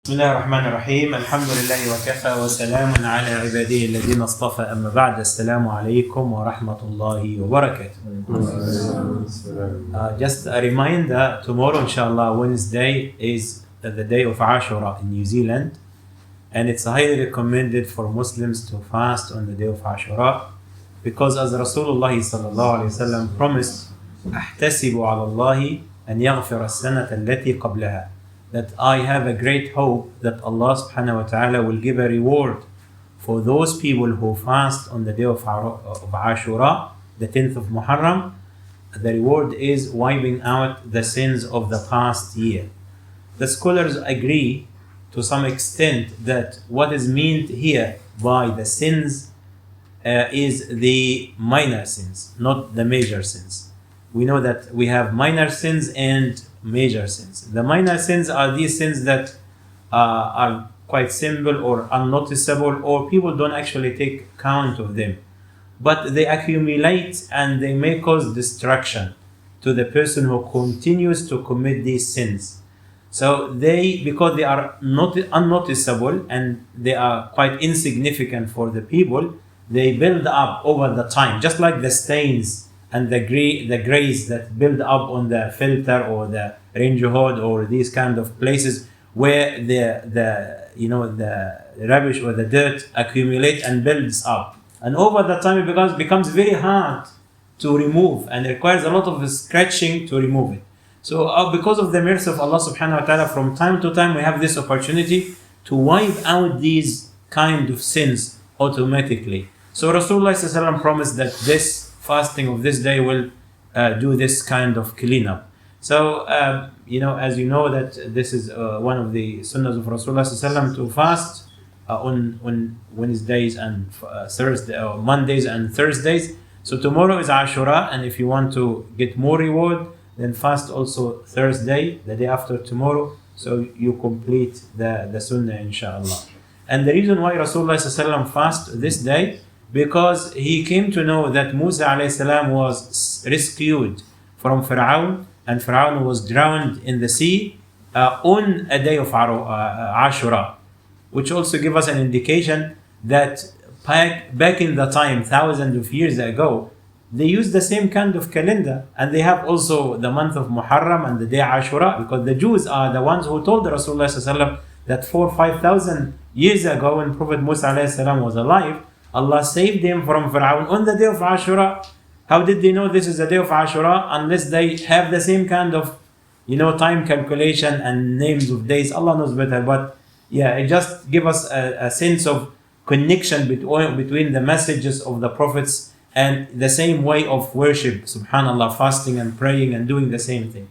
بسم الله الرحمن الرحيم. الحمد لله وكفى وسلام على عباده الذين اصطفى. أما بعد. السلام عليكم ورحمة الله وبركاته. Just a reminder, tomorrow inshallah Wednesday is the day of Ashuraa in New Zealand, and it's highly recommended for Muslims to fast on the day of Ashuraa, because as Rasulullah sallallahu alaihi wasallam promised, أحتسب على الله أن يغفر السنة التي قبلها, that I have a great hope that Allah subhanahu wa ta'ala will give a reward for those people who fast on the day of Ashuraa, the 10th of Muharram. The reward is wiping out the sins of the past year. The scholars agree to some extent that what is meant here by the sins is the minor sins, not the major sins. We know that we have minor sins and major sins. The minor sins are these sins that are quite simple or unnoticeable, or people don't actually take count of them, but they accumulate and they may cause destruction to the person who continues to commit these sins. So because they are not unnoticeable and they are quite insignificant for the people, they build up over the time, just like the stains and the grays that build up on the filter or the range hood or these kind of places where the rubbish or the dirt accumulate and builds up, and over the time it becomes very hard to remove and requires a lot of scratching to remove it. So because of the mercy of Allah subhanahu wa ta'ala, from time to time we have this opportunity to wipe out these kind of sins automatically. So Rasulullah sallallahu alaihi wasallam promised that this fasting of this day will do this kind of cleanup. So as you know, that this is one of the sunnahs of Rasulullah sallallahu alaihi wasallam to fast on Wednesdays and Thursday, or Mondays and Thursdays. So tomorrow is Ashuraa, and if you want to get more reward, then fast also Thursday, the day after tomorrow, so you complete the sunnah inshallah. And the reason why Rasulullah sallallahu alaihi wasallam fast this day, because he came to know that Musa alayhi salam was rescued from Fir'aun, and Fir'aun was drowned in the sea on a day of Ashuraa, which also gives us an indication that back in the time, thousands of years ago, they used the same kind of calendar, and they have also the month of Muharram and the day Ashuraa, because the Jews are the ones who told Rasulullah sallallahu alaihi wasallam that 4,000 or 5,000 years ago, when Prophet Musa alayhi salam was alive, Allah saved them from Fir'aun on the day of Ashuraa. How did they know this is the day of Ashuraa unless they have the same kind of time calculation and names of days? Allah knows better, but it just gives us a sense of connection between the messages of the prophets and the same way of worship, subhanallah, fasting and praying and doing the same thing.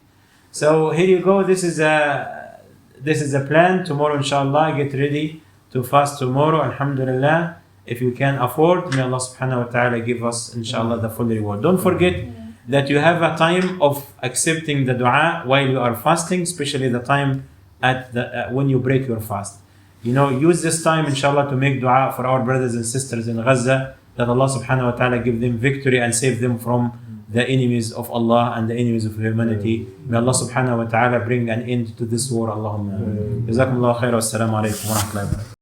So here you go, this is a plan. Tomorrow inshallah, get ready to fast tomorrow, alhamdulillah. If you can afford, may Allah subhanahu wa ta'ala give us inshallah the full reward. Don't forget that you have a time of accepting the dua while you are fasting, especially the time at when you break your fast. Use this time inshallah to make dua for our brothers and sisters in Gaza, that Allah subhanahu wa ta'ala give them victory and save them from the enemies of Allah and the enemies of humanity. May Allah subhanahu wa ta'ala bring an end to this war. Allahumma. Jazakumullah khair. Wassalamu alaikum wa rahmatullahi wa barakatuh.